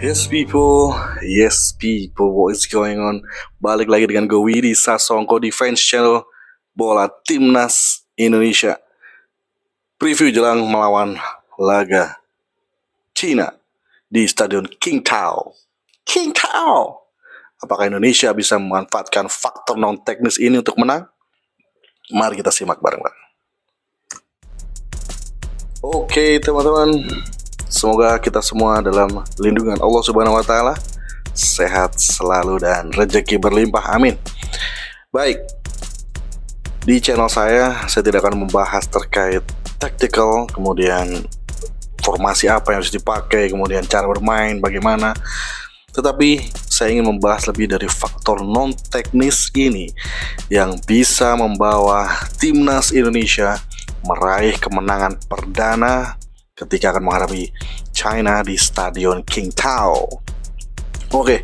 Yes people, what is going on? Balik lagi dengan gue Widi Sasongko di Fans Channel Bola Timnas Indonesia. Preview jelang melawan laga Cina di Stadion Qingdao. Apakah Indonesia bisa memanfaatkan faktor non-teknis ini untuk menang? Mari kita simak bareng-bareng. Oke teman-teman, semoga kita semua dalam lindungan Allah Subhanahu wa Ta'ala, sehat selalu dan rezeki berlimpah, amin. Baik, di channel saya tidak akan membahas terkait tactical, kemudian formasi apa yang harus dipakai, kemudian cara bermain bagaimana. Tetapi saya ingin membahas lebih dari faktor non-teknis ini yang bisa membawa timnas Indonesia meraih kemenangan perdana ketika akan menghadapi China di Stadion Qingdao. Oke,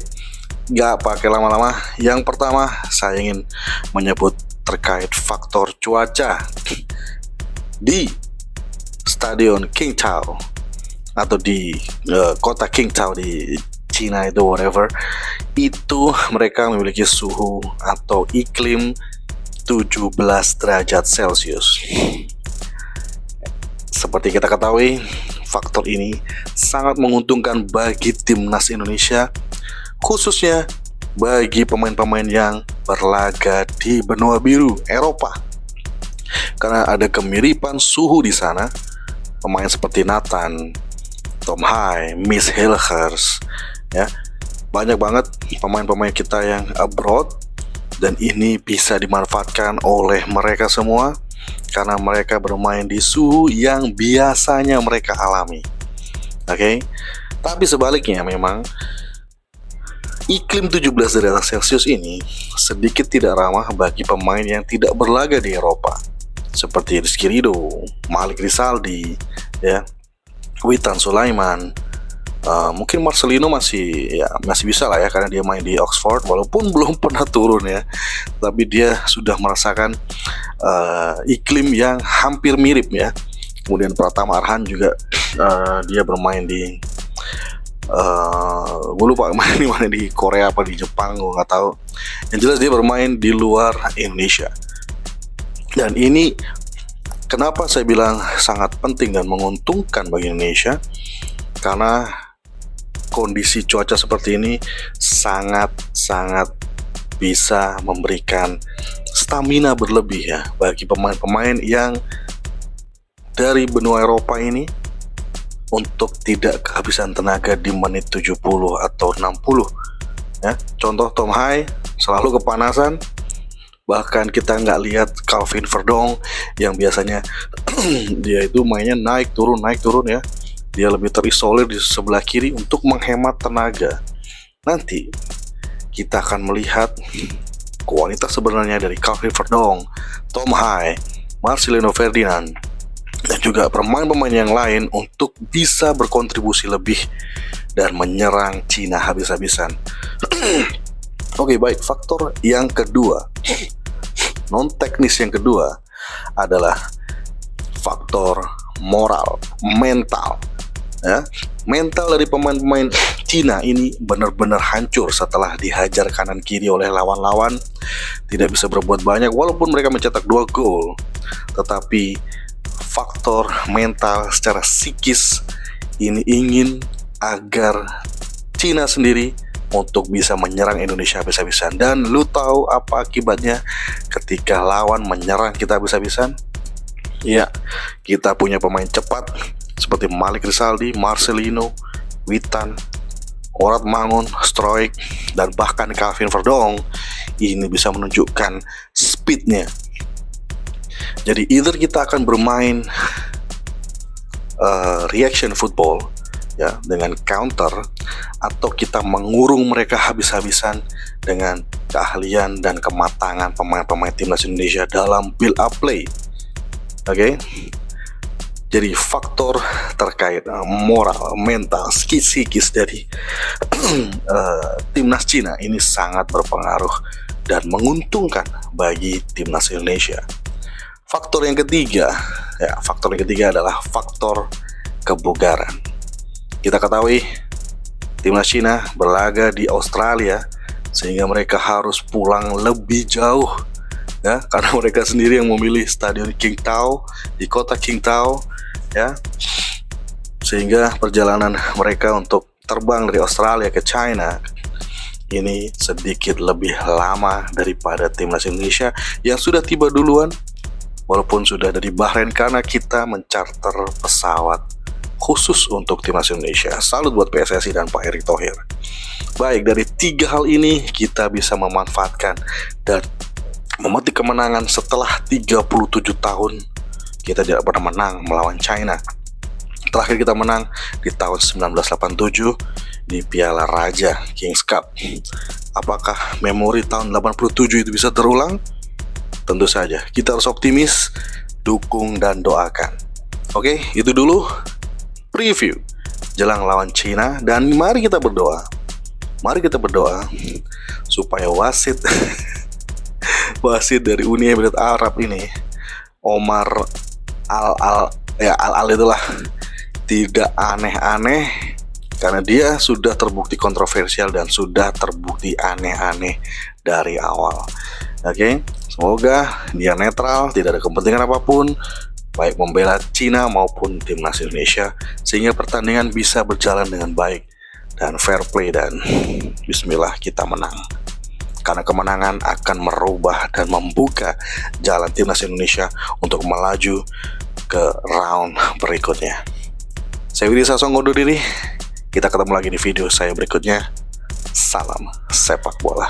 gak pakai lama-lama. Yang pertama saya ingin menyebut terkait faktor cuaca di Stadion Qingdao atau di kota Qingdao di Cina itu, whatever itu, mereka memiliki suhu atau iklim 17 derajat Celcius. Seperti kita ketahui, faktor ini sangat menguntungkan bagi timnas Indonesia, khususnya bagi pemain-pemain yang berlaga di benua biru Eropa. Karena ada kemiripan suhu di sana, pemain seperti Nathan, Tom Hai, Miss Hilgers, ya, banyak banget pemain-pemain kita yang abroad, dan ini bisa dimanfaatkan oleh mereka semua karena mereka bermain di suhu yang biasanya mereka alami. Oke. Tapi sebaliknya memang iklim 17 derajat Celcius ini sedikit tidak ramah bagi pemain yang tidak berlaga di Eropa, seperti Rizky Ridho, Malik Rizaldi, ya, Witan Sulaiman. Mungkin Marcelino masih bisa lah ya, karena dia main di Oxford walaupun belum pernah turun ya, tapi dia sudah merasakan iklim yang hampir mirip ya. Kemudian Pratama Arhan juga dia bermain di gue lupa main di mana, di Korea apa di Jepang, gue nggak tahu. Yang jelas dia bermain di luar Indonesia, dan ini kenapa saya bilang sangat penting dan menguntungkan bagi Indonesia, karena kondisi cuaca seperti ini sangat bisa memberikan stamina berlebih ya bagi pemain-pemain yang dari benua Eropa ini untuk tidak kehabisan tenaga di menit 70 atau 60 ya. Contoh Tom Hai selalu kepanasan, bahkan kita nggak lihat Calvin Verdong yang biasanya dia itu mainnya naik turun ya. Dia lebih terisolir di sebelah kiri untuk menghemat tenaga. Nanti kita akan melihat kualitas sebenarnya dari Calvin Verdong, Tom Hai, Marcelino Ferdinand, dan juga pemain-pemain yang lain untuk bisa berkontribusi lebih dan menyerang Cina habis-habisan. Oke, baik. Faktor yang kedua, non teknis yang kedua adalah faktor moral, mental. Ya, mental dari pemain-pemain Cina ini benar-benar hancur setelah dihajar kanan kiri oleh lawan-lawan. Tidak bisa berbuat banyak walaupun mereka mencetak 2 gol. Tetapi faktor mental secara psikis ini ingin agar Cina sendiri untuk bisa menyerang Indonesia habis-habisan. Dan lu tahu apa akibatnya ketika lawan menyerang kita habis-habisan? Ya, kita punya pemain cepat seperti Malik Rizaldi, Marcelino, Witan, Orat Mangun, Stroik, dan bahkan Calvin Verdong. Ini bisa menunjukkan speednya. Jadi either kita akan bermain reaction football ya dengan counter, atau kita mengurung mereka habis-habisan dengan keahlian dan kematangan pemain-pemain timnas Indonesia dalam build up play. Oke. Jadi faktor terkait moral, mental, psikis dari timnas Cina ini sangat berpengaruh dan menguntungkan bagi timnas Indonesia. Faktor yang ketiga adalah faktor kebugaran. Kita ketahui timnas Cina berlaga di Australia, sehingga mereka harus pulang lebih jauh ya, karena mereka sendiri yang memilih stadion Qingdao di kota Qingdao ya, sehingga perjalanan mereka untuk terbang dari Australia ke China ini sedikit lebih lama daripada timnas Indonesia yang sudah tiba duluan, walaupun sudah dari Bahrain, karena kita mencarter pesawat khusus untuk timnas Indonesia. Salut buat PSSI dan Pak Erick Thohir. Baik, dari 3 hal ini kita bisa memanfaatkan dan memetik kemenangan setelah 37 tahun kita tidak pernah menang melawan China. Terakhir kita menang di tahun 1987 di Piala Raja Kings Cup. Apakah memori tahun 87 itu bisa terulang? Tentu saja. Kita harus optimis, dukung dan doakan. Oke, itu dulu preview jelang lawan China, dan mari kita berdoa. Mari kita berdoa supaya wasit wasit dari Uni Emirat Arab ini, Omar Al itulah, tidak aneh-aneh, karena dia sudah terbukti kontroversial dan sudah terbukti aneh-aneh dari awal. Oke, semoga dia netral, tidak ada kepentingan apapun, baik membela Cina maupun timnas Indonesia, sehingga pertandingan bisa berjalan dengan baik dan fair play, dan bismillah kita menang. Karena kemenangan akan merubah dan membuka jalan timnas Indonesia untuk melaju ke round berikutnya. Saya Widi Sasongko undur diri. Kita ketemu lagi di video saya berikutnya. Salam sepak bola.